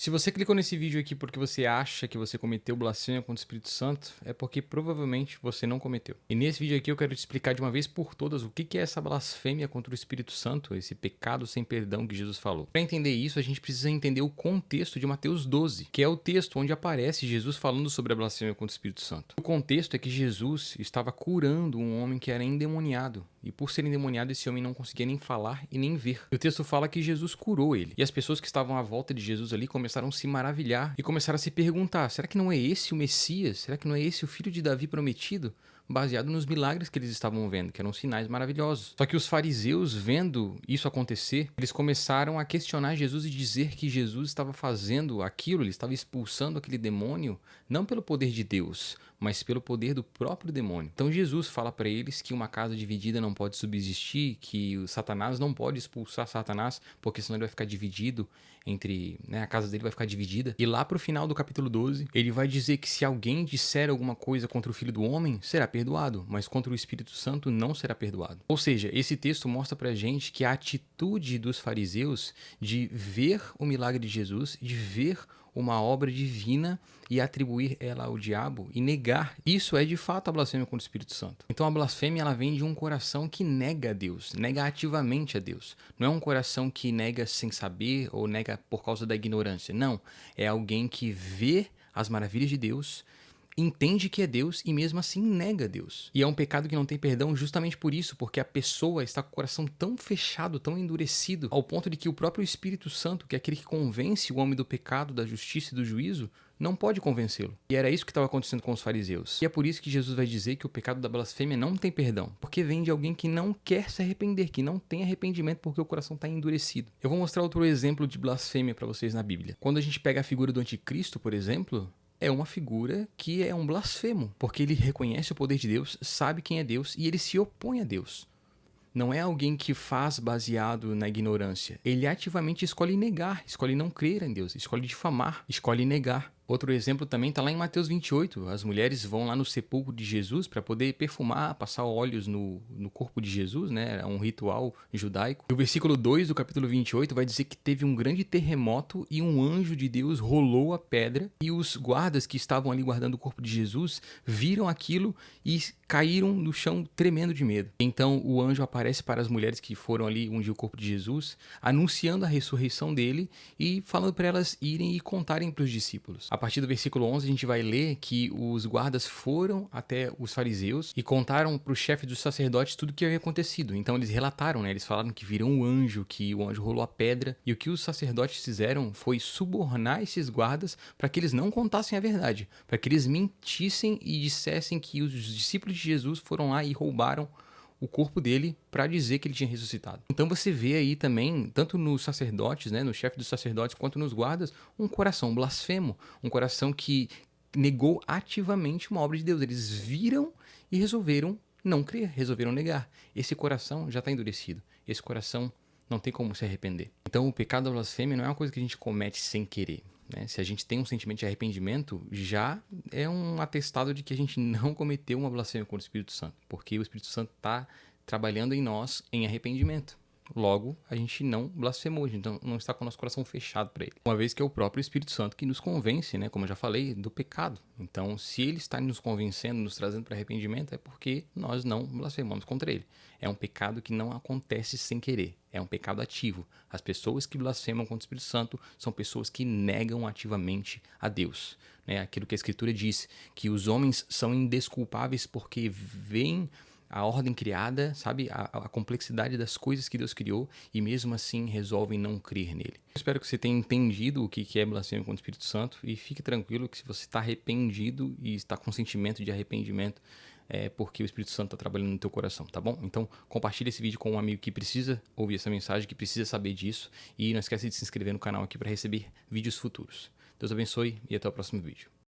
Se você clicou nesse vídeo aqui porque você acha que você cometeu blasfêmia contra o Espírito Santo, é porque provavelmente você não cometeu. E nesse vídeo aqui eu quero te explicar de uma vez por todas o que é essa blasfêmia contra o Espírito Santo, esse pecado sem perdão que Jesus falou. Para entender isso, a gente precisa entender o contexto de Mateus 12, que é o texto onde aparece Jesus falando sobre a blasfêmia contra o Espírito Santo. O contexto é que Jesus estava curando um homem que era endemoniado. E por ser endemoniado, esse homem não conseguia nem falar e nem ver. E o texto fala que Jesus curou ele. E as pessoas que estavam à volta de Jesus ali começaram a se maravilhar e começaram a se perguntar: será que não é esse o Messias? Será que não é esse o filho de Davi prometido? Baseado nos milagres que eles estavam vendo, que eram sinais maravilhosos. Só que os fariseus, vendo isso acontecer, eles começaram a questionar Jesus e dizer que Jesus estava fazendo aquilo, ele estava expulsando aquele demônio, não pelo poder de Deus, mas pelo poder do próprio demônio. Então Jesus fala para eles que uma casa dividida não pode subsistir, que o Satanás não pode expulsar Satanás, porque senão ele vai ficar dividido entre, a casa dele vai ficar dividida. E lá pro final do capítulo 12, ele vai dizer que se alguém disser alguma coisa contra o Filho do Homem, será perdoado, mas contra o Espírito Santo não será perdoado. Ou seja, esse texto mostra pra gente que a atitude dos fariseus de ver o milagre de Jesus, de ver uma obra divina e atribuir ela ao diabo e negar, isso é de fato a blasfêmia contra o Espírito Santo. Então a blasfêmia, ela vem de um coração que nega a Deus, nega ativamente a Deus. Não é um coração que nega sem saber ou nega por causa da ignorância. Não, é alguém que vê as maravilhas de Deus, entende que é Deus e mesmo assim nega Deus. E é um pecado que não tem perdão justamente por isso, porque a pessoa está com o coração tão fechado, tão endurecido, ao ponto de que o próprio Espírito Santo, que é aquele que convence o homem do pecado, da justiça e do juízo, não pode convencê-lo. E era isso que estava acontecendo com os fariseus. E é por isso que Jesus vai dizer que o pecado da blasfêmia não tem perdão, porque vem de alguém que não quer se arrepender, que não tem arrependimento porque o coração está endurecido. Eu vou mostrar outro exemplo de blasfêmia para vocês na Bíblia. Quando a gente pega a figura do anticristo, por exemplo, é uma figura que é um blasfemo, porque ele reconhece o poder de Deus, sabe quem é Deus e ele se opõe a Deus. Não é alguém que faz baseado na ignorância. Ele ativamente escolhe negar, escolhe não crer em Deus, escolhe difamar, escolhe negar. Outro exemplo também está lá em Mateus 28. As mulheres vão lá no sepulcro de Jesus para poder perfumar, passar óleos no corpo de Jesus, né? É um ritual judaico. E o versículo 2 do capítulo 28 vai dizer que teve um grande terremoto e um anjo de Deus rolou a pedra e os guardas que estavam ali guardando o corpo de Jesus viram aquilo e caíram no chão tremendo de medo. Então o anjo aparece para as mulheres que foram ali ungir o corpo de Jesus, anunciando a ressurreição dele e falando para elas irem e contarem para os discípulos. A partir do versículo 11 a gente vai ler que os guardas foram até os fariseus e contaram para o chefe dos sacerdotes tudo o que havia acontecido. Então eles relataram, Eles falaram que viram um anjo, que o anjo rolou a pedra. E o que os sacerdotes fizeram foi subornar esses guardas para que eles não contassem a verdade, para que eles mentissem e dissessem que os discípulos de Jesus foram lá e roubaram o corpo dele para dizer que ele tinha ressuscitado. Então você vê aí também, tanto nos sacerdotes, no chefe dos sacerdotes, quanto nos guardas, um coração blasfemo, um coração que negou ativamente uma obra de Deus. Eles viram e resolveram não crer, resolveram negar. Esse coração já está endurecido. Esse coração não tem como se arrepender. Então o pecado da blasfêmia não é uma coisa que a gente comete sem querer. Se a gente tem um sentimento de arrependimento, já é um atestado de que a gente não cometeu uma blasfêmia contra o Espírito Santo, porque o Espírito Santo está trabalhando em nós em arrependimento. Logo, a gente não blasfemou, a gente não está com o nosso coração fechado para ele. Uma vez que é o próprio Espírito Santo que nos convence, como eu já falei, do pecado. Então, se ele está nos convencendo, nos trazendo para arrependimento, é porque nós não blasfemamos contra ele. É um pecado que não acontece sem querer. É um pecado ativo. As pessoas que blasfemam contra o Espírito Santo são pessoas que negam ativamente a Deus. Aquilo que a Escritura diz, que os homens são indesculpáveis porque veem a ordem criada, a complexidade das coisas que Deus criou e mesmo assim resolvem não crer nele. Eu espero que você tenha entendido o que é blasfêmia contra o Espírito Santo e fique tranquilo que se você está arrependido e está com sentimento de arrependimento, é porque o Espírito Santo está trabalhando no teu coração, tá bom? Então compartilhe esse vídeo com um amigo que precisa ouvir essa mensagem, que precisa saber disso e não esquece de se inscrever no canal aqui para receber vídeos futuros. Deus abençoe e até o próximo vídeo.